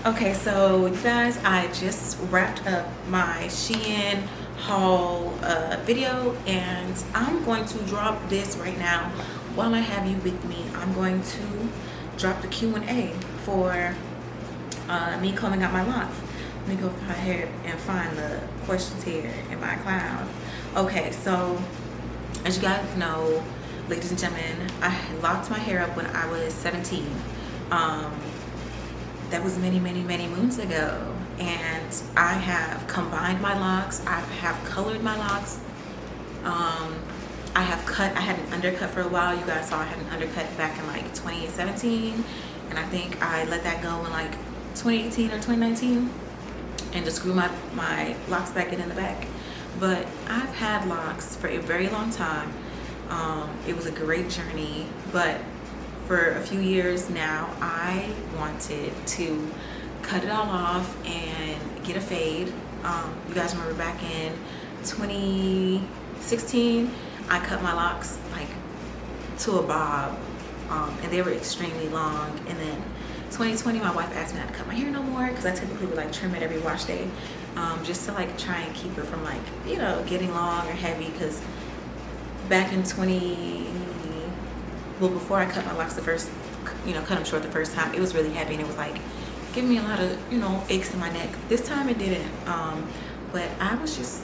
Okay, so you guys, I just wrapped up my Shein haul video, and I'm going to drop this right now while I have you with me. I'm going to drop the Q&A for me combing out my locks. Let me go ahead and find the questions here in my cloud. Okay, so as you guys know, ladies and gentlemen, I locked my hair up when I was 17. That was many moons ago, and I have combined my locks. I have colored my locks. I had an undercut for a while. You guys saw I had an undercut back in like 2017, and I think I let that go in like 2018 or 2019 and just grew my locks back in the back. But I've had locks for a very long time. It was a great journey, but for a few years now, I wanted to cut it all off and get a fade. You guys remember back in 2016, I cut my locks like to a bob, and they were extremely long. And then 2020, my wife asked me not to cut my hair no more because I typically would like trim it every wash day, just to like try and keep it from like, you know, getting long or heavy. Because back in before I cut my locks the first, cut them short the first time, it was really heavy and it was like giving me a lot of, aches in my neck. This time it didn't, but I was just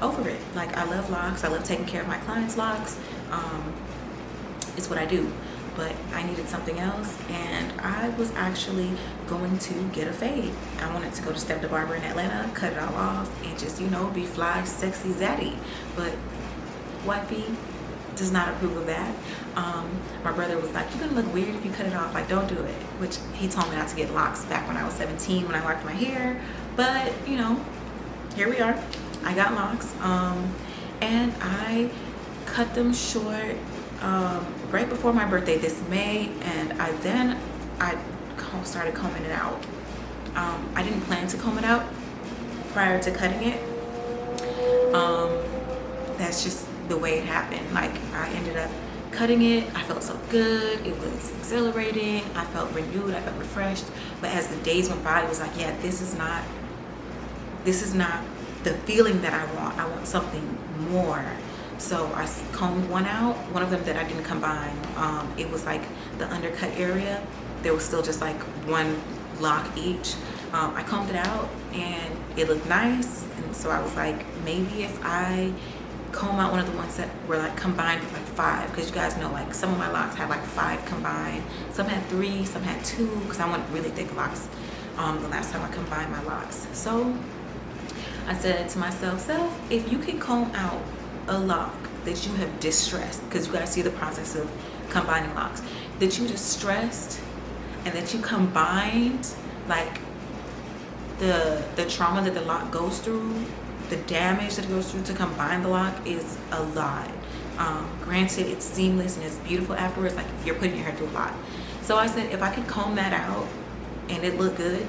over it. Like, I love locks. I love taking care of my clients' locks. It's what I do. But I needed something else, and I was actually going to get a fade. I wanted to go to Step the Barber in Atlanta, cut it all off, and just, be fly, sexy, zaddy. But wifey does not approve of that. My brother was like, you're gonna look weird if you cut it off, like don't do it, which he told me not to get locks back when I was 17 when I locked my hair. But here we are. I got locks, and I cut them short right before my birthday this May, and I started combing it out. I didn't plan to comb it out prior to cutting it. That's just the way it happened. Like, I ended up cutting it. I felt so good. It was exhilarating. I felt renewed. I felt refreshed. But as the days went by, it was like, yeah, this is not the feeling that I want. I want something more. So I combed one out, one of them that I didn't combine. It was like the undercut area. There was still just like one lock each. I combed it out and it looked nice. And so I was like, maybe if I comb out one of the ones that were like combined with like 5, because you guys know, like, some of my locks had like 5 combined, some had 3, some had 2, because I want really thick locks the last time I combined my locks. So I said to myself, if you can comb out a lock that you have distressed, because you guys see the process of combining locks, that you distressed and that you combined, like the trauma that the lock goes through, the damage that it goes through to combine the lock is a lot. Granted, it's seamless and it's beautiful afterwards, like you're putting your hair through a lot. So I said if I could comb that out and it looked good,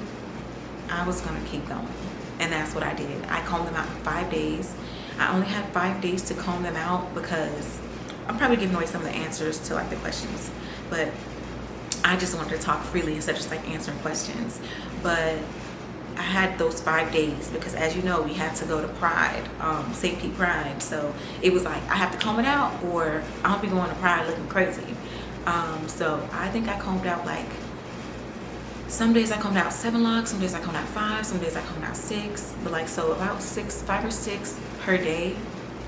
I was gonna keep going. And that's what I did. I combed them out in 5 days. I only had 5 days to comb them out because I'm probably giving away some of the answers to like the questions, but I just wanted to talk freely instead of just like answering questions. But I had those 5 days because, as you know, we had to go to Pride, Safety Pride. So it was like, I have to comb it out or I'll be going to Pride looking crazy. So I think I combed out like, some days I combed out 7 locks, some days I combed out 5, some days I combed out 6. But like, so about 5 or 6 per day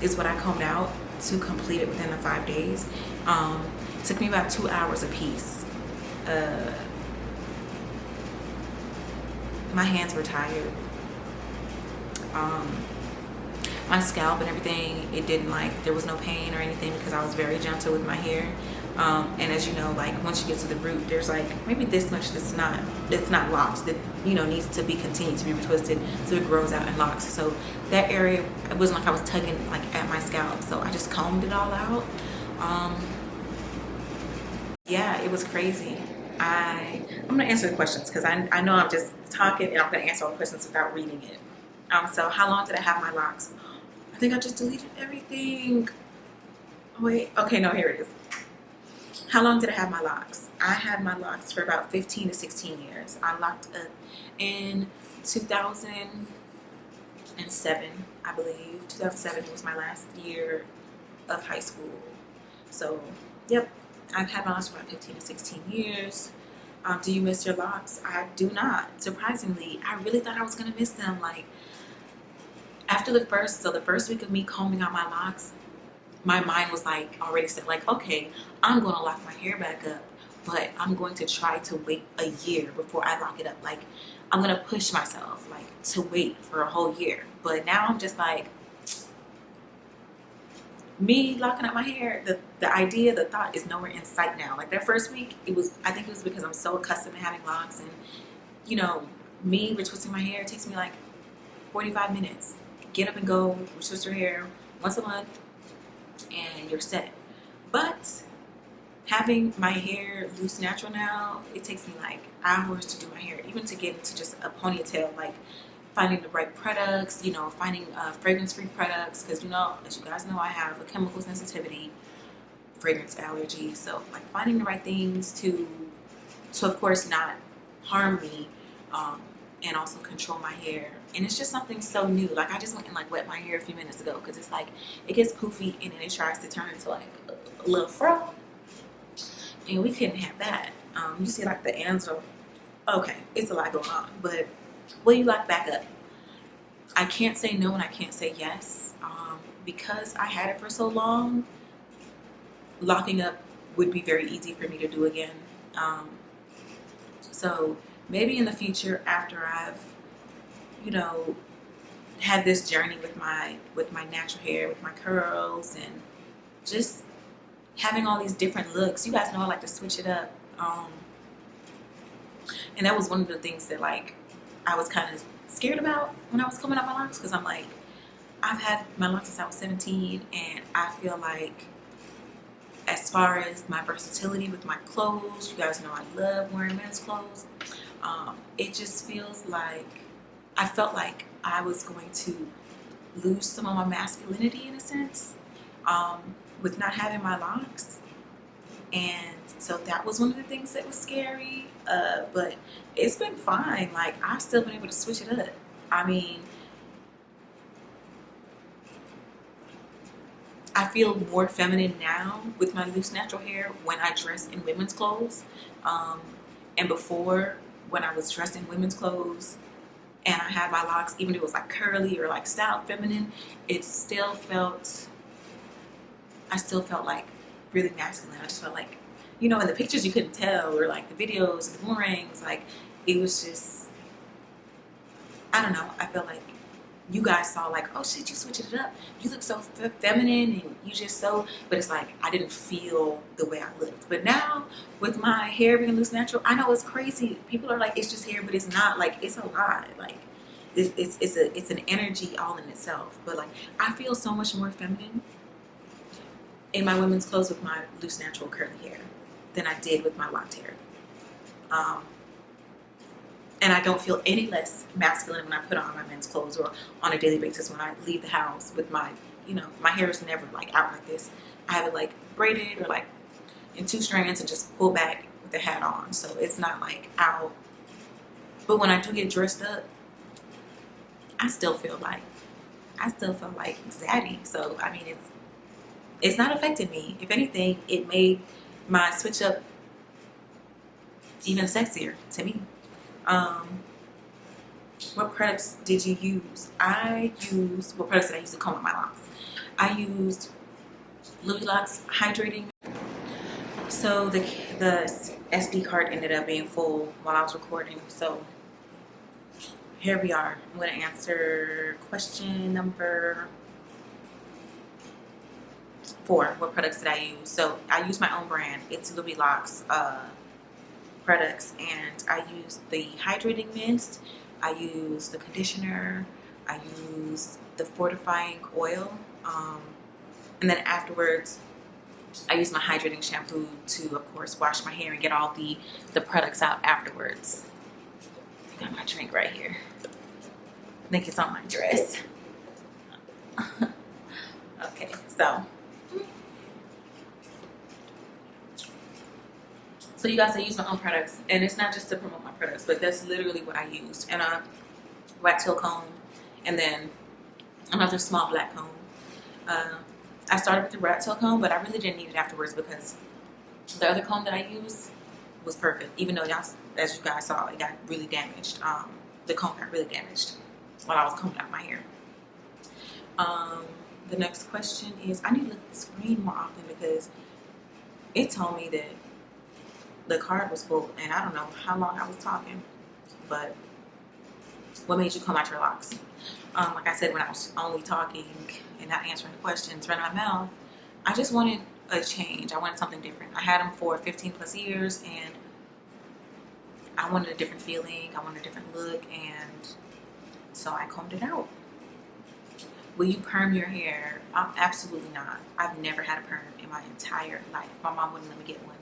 is what I combed out to complete it within the 5 days. It took me about 2 hours a piece. My hands were tired. My scalp and everything, it didn't there was no pain or anything because I was very gentle with my hair. And as you know, like once you get to the root, there's like maybe this much that's not locks, that needs to be continued to be retwisted so it grows out in locks. So that area, it wasn't like I was tugging like at my scalp. So I just combed it all out. Yeah, it was crazy. I'm gonna answer the questions because I know I'm just talking and I'm gonna answer all the questions without reading it. So how long did I have my locks? I think I just deleted everything. Wait, okay, no, here it is. How long did I have my locks? I had my locks for about 15 to 16 years. I locked up in 2007, I believe. 2007 was my last year of high school. So, yep, I've had my locks for about 15 to 16 years. Do you miss your locks? I do not. Surprisingly, I really thought I was going to miss them. Like, after the first week of me combing out my locks, my mind was like already set, like, okay, I'm going to lock my hair back up, but I'm going to try to wait a year before I lock it up. Like, I'm going to push myself, like, to wait for a whole year. But now I'm just like, me locking up my hair, the idea, the thought is nowhere in sight now. Like, that first week, I think it was because I'm so accustomed to having locks, and, you know, me retwisting my hair, it takes me like 45 minutes. Get up and go, retwist your hair once a month, and you're set. But having my hair loose natural now, it takes me like hours to do my hair, even to get into just a ponytail. Like, finding the right products, you know, finding fragrance-free products, because, you know, as you guys know, I have a chemical sensitivity, fragrance allergy. So, like, finding the right things to of course not harm me, and also control my hair. And it's just something so new. Like, I just went and like wet my hair a few minutes ago, because it's like it gets poofy and then it tries to turn into like a little fro, and we couldn't have that. You see, like, the ends are okay. It's a lot going on, but will you lock back up? I can't say no and I can't say yes, because I had it for so long. Locking up would be very easy for me to do again. So maybe in the future, after I've, you know, had this journey with my natural hair, with my curls, and just having all these different looks. You guys know I like to switch it up, and that was one of the things that, like, I was kind of scared about when I was coming up my locks, because I'm like, I've had my locks since I was 17, and I feel like, as far as my versatility with my clothes, you guys know I love wearing men's clothes. It just feels like I felt like I was going to lose some of my masculinity in a sense, with not having my locks. And so that was one of the things that was scary. But it's been fine. Like, I've still been able to switch it up. I mean, I feel more feminine now with my loose natural hair when I dress in women's clothes. And before, when I was dressed in women's clothes and I had my locks, even if it was like curly or like styled feminine, I still felt like really masculine. I just felt like, you know, in the pictures you couldn't tell, or like the videos, the boomerangs, like, it was just, I don't know. I felt like you guys saw, like, oh shit, you switched it up. You look so feminine, and you just so, but it's like, I didn't feel the way I looked. But now, with my hair being loose natural, I know it's crazy. People are like, it's just hair, but it's not. Like, it's a lot. Like, it's an energy all in itself. But like, I feel so much more feminine in my women's clothes with my loose natural curly hair than I did with my locked hair. And I don't feel any less masculine when I put on my men's clothes, or on a daily basis when I leave the house with my, you know, my hair is never like out like this. I have it like braided or like in 2 strands and just pull back with the hat on. So it's not like out. But when I do get dressed up, I still feel like zaddy. So I mean, it's not affecting me. If anything, it made my switch up even sexier to me. What products did you use? What products did I use to comb out my locks? I used LUILOCS hydrating. So the SD card ended up being full while I was recording. So here we are. I'm going to answer question number 4. What products did I use? So I used my own brand. It's LUILOCS products, and I used the hydrating mist, I used the conditioner, I used the fortifying oil, and then afterwards I used my hydrating shampoo to, of course, wash my hair and get all the products out afterwards. I got my drink right here. I think it's on my dress. Okay, so So you guys, I use my own products, and it's not just to promote my products, but that's literally what I used. And a rat tail comb, and then another small black comb. I started with the rat tail comb, but I really didn't need it afterwards because the other comb that I used was perfect. Even though y'all, as you guys saw, it got really damaged. The comb got really damaged while I was combing out my hair. The next question is, I need to look at the screen more often because it told me that the card was full, and I don't know how long I was talking. But what made you comb out your locks? Like I said, when I was only talking and not answering the questions, running my mouth, I just wanted a change. I wanted something different. I had them for 15 plus years, and I wanted a different feeling. I wanted a different look, and so I combed it out. Will you perm your hair? Absolutely not. I've never had a perm in my entire life. My mom wouldn't let me get one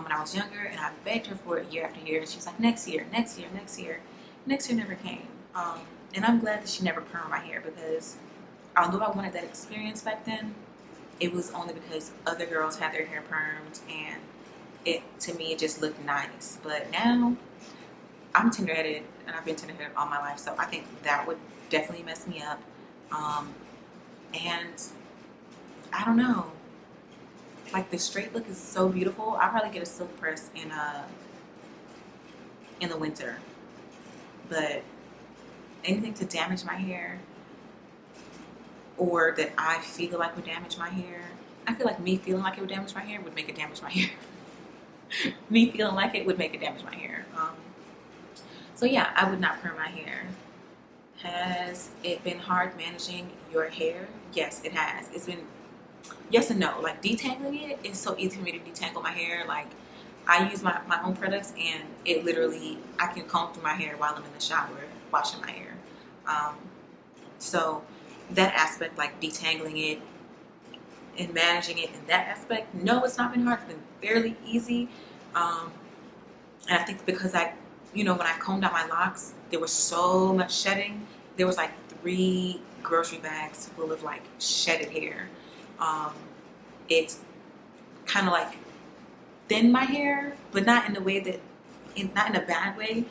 when I was younger, and I begged her for it year after year. And she was like, next year, next year, next year. Next year never came. And I'm glad that she never permed my hair because although I wanted that experience back then, it was only because other girls had their hair permed, and to me it just looked nice. But now I'm tender-headed, and I've been tender-headed all my life, so I think that would definitely mess me up. And I don't know, like the straight look is so beautiful. I'll probably get a silk press in the winter, but anything to damage my hair or that I feel like would damage my hair, I feel like me feeling like it would damage my hair would make it damage my hair. Me feeling like it would make it damage my hair. So yeah, I would not perm my hair. Has it been hard managing your hair? Yes, it has. It's been yes and no. Like detangling it is so easy for me to detangle my hair. Like I use my own products, and it literally, I can comb through my hair while I'm in the shower washing my hair. So that aspect, like detangling it and managing it in that aspect, no, it's not been hard. It's been fairly easy. And I think because when I combed out my locks, there was so much shedding. There was like 3 grocery bags full of like shedded hair. It's kind of like thinned my hair, but not in the way that, not in a bad way.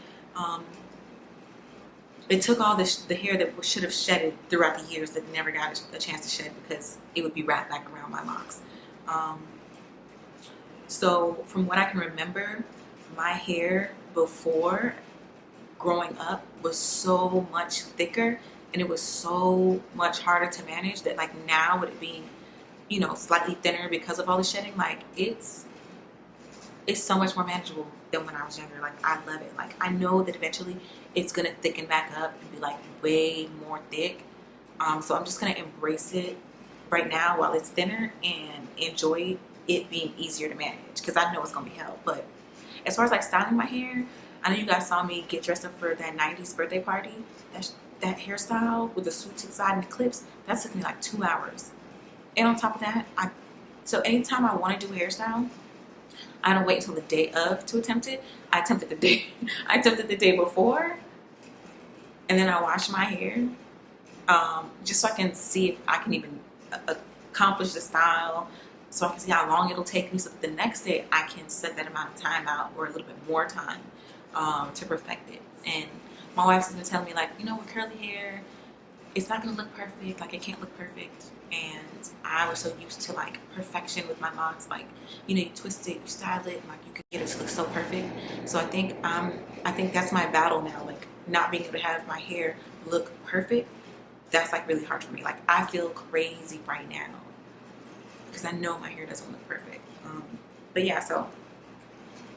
It took all the hair that should have shedded throughout the years that never got a chance to shed because it would be wrapped back around my locks. So from what I can remember, my hair before growing up was so much thicker, and it was so much harder to manage that like now with it being, slightly thinner because of all the shedding, like it's so much more manageable than when I was younger. Like I love it. Like I know that eventually it's gonna thicken back up and be like way more thick. So I'm just gonna embrace it right now while it's thinner and enjoy it being easier to manage because I know it's gonna be hell. But as far as like styling my hair, I know you guys saw me get dressed up for that 90s birthday party. That hairstyle with the swoop to the side and the clips, that took me like 2 hours. And on top of that, so anytime I want to do a hairstyle, I don't wait until the day of to attempt it. I attempted the day before, and then I wash my hair, just so I can see if I can even accomplish the style, so I can see how long it'll take me. So that the next day I can set that amount of time out, or a little bit more time, to perfect it. And my wife's been telling me like, with curly hair, it's not gonna look perfect. Like it can't look perfect. And I was so used to like perfection with my locks, like you twist it, you style it, and like you can get it to look so perfect. So I think that's my battle now, like not being able to have my hair look perfect. That's like really hard for me. Like I feel crazy right now because I know my hair doesn't look perfect. But yeah, so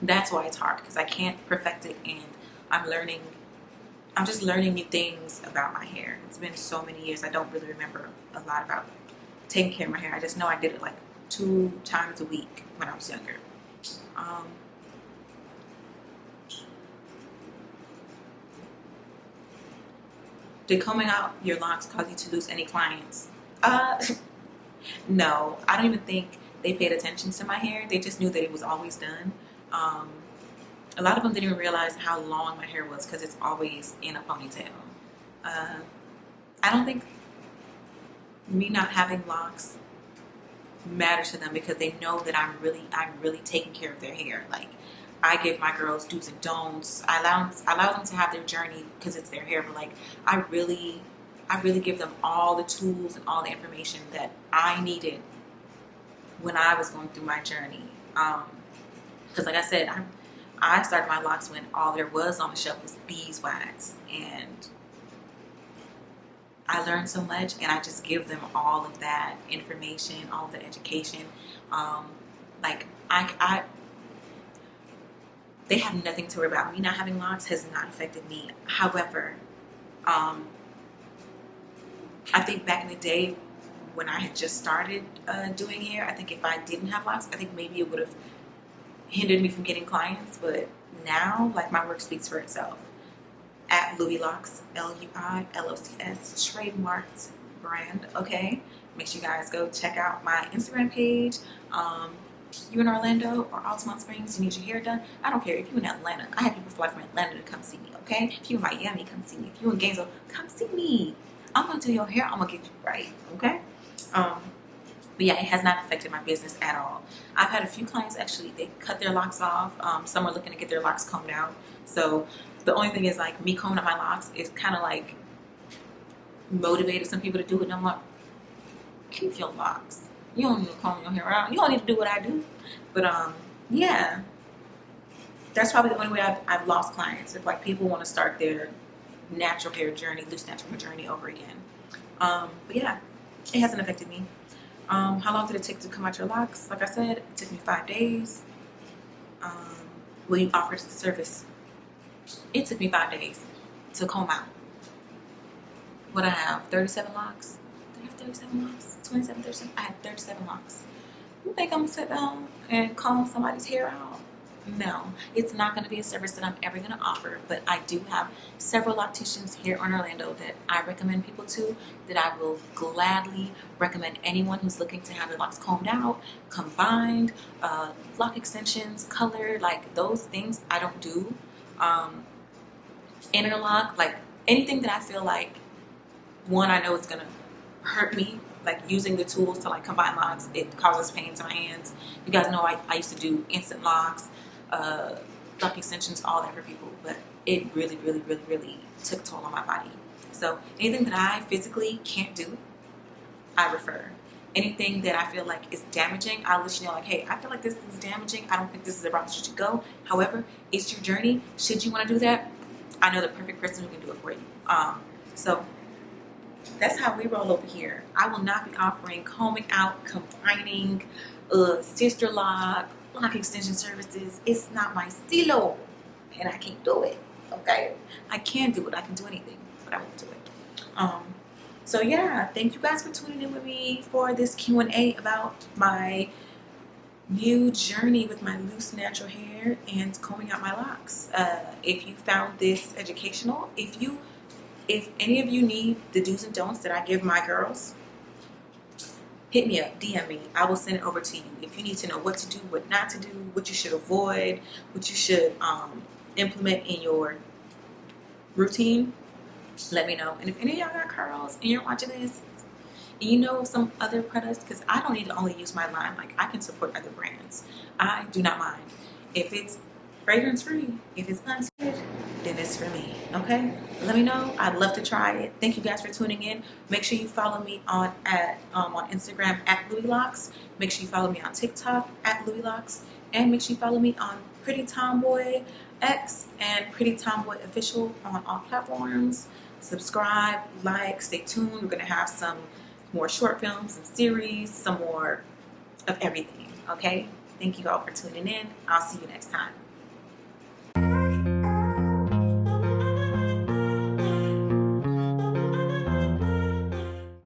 that's why it's hard, because I can't perfect it, and I'm just learning new things about my hair. It's been so many years, I don't really remember a lot about taking care of my hair. I just know I did it like 2 times a week when I was younger. Did combing out your locks cause you to lose any clients? No, I don't even think they paid attention to my hair. They just knew that it was always done. A lot of them didn't even realize how long my hair was because it's always in a ponytail. I don't think me not having locks matters to them because they know that I'm really taking care of their hair. Like I give my girls do's and don'ts. I allow them to have their journey because it's their hair, but like I really give them all the tools and all the information that I needed when I was going through my journey. Because like I said, I started my locks when all there was on the shelf was beeswax, and I learned so much, and I just give them all of that information, all of the education. Like they have nothing to worry about. Me not having locks has not affected me. However, I think back in the day when I had just started doing hair, I think if I didn't have locks, I think maybe it would have hindered me from getting clients. But now, like, my work speaks for itself. At LUILOCS, LUILOCS, trademarked brand, okay? Make sure you guys go check out my Instagram page. You in Orlando or Altamont Springs, you need your hair done, I don't care. If you in Atlanta, I have people fly from Atlanta to come see me, okay? If you in Miami, come see me. If you in Gainesville, come see me. I'm gonna do your hair, I'm gonna get you right, okay? But yeah, it has not affected my business at all. I've had a few clients actually, they cut their locks off. Some are looking to get their locks combed out. So the only thing is, like, me combing out my locks is kind of like motivated some people to do it. And I'm like, keep your locks. You don't need to comb your hair out. You don't need to do what I do. But yeah, that's probably the only way I've lost clients. If like people want to start their natural hair journey, loose natural hair journey over again. But yeah, it hasn't affected me. How long did it take to come out your locks? Like I said, it took me 5 days. Will you offer the service? It took me 5 days to comb out. What I have, 37 locks? Did I have 37 locks? 27, 37? I had 37 locks. You think I'm gonna sit down and comb somebody's hair out? No, it's not going to be a service that I'm ever going to offer, but I do have several locticians here in Orlando that I recommend people to, that I will gladly recommend anyone who's looking to have their locks combed out, combined, lock extensions, colored, like those things I don't do. Interlock, like anything that I feel like, one, I know it's going to hurt me, like using the tools to like combine locks, it causes pain to my hands. You guys know I used to do instant locks, lock extensions, all that for people, but it really took a toll on my body. So anything that I physically can't do, I refer. Anything that I feel like is damaging, I'll let you know, like, hey, I feel like this is damaging. I don't think this is the route that you should go. However, it's your journey. Should you want to do that, I know the perfect person who can do it for you. So that's how we roll over here. I will not be offering combing out, combining, sister lock extension services. It's not my stilo, and I can't do it. Okay, I can do it. I can do anything, but I won't do it. So yeah, thank you guys for tuning in with me for this Q&A about my new journey with my loose natural hair and combing out my locks. If you found this educational, if any of you need the do's and don'ts that I give my girls, hit me up, DM me. I will send it over to you. If you need to know what to do, what not to do, what you should avoid, what you should implement in your routine, let me know. And if any of y'all got curls and you're watching this and you know some other products, because I don't need to only use my line, like I can support other brands. I do not mind. If it's fragrance free, if it's unscented, then it's for me. Okay, let me know. I'd love to try it. Thank you guys for tuning in. Make sure you follow me on Instagram at LUILOCS. Make sure you follow me on TikTok at LUILOCS, and make sure you follow me on Pretty Tomboy X and Pretty Tomboy Official on all platforms. Subscribe, like, stay tuned. We're gonna have some more short films, some series, some more of everything. Okay, thank you all for tuning in. I'll see you next time.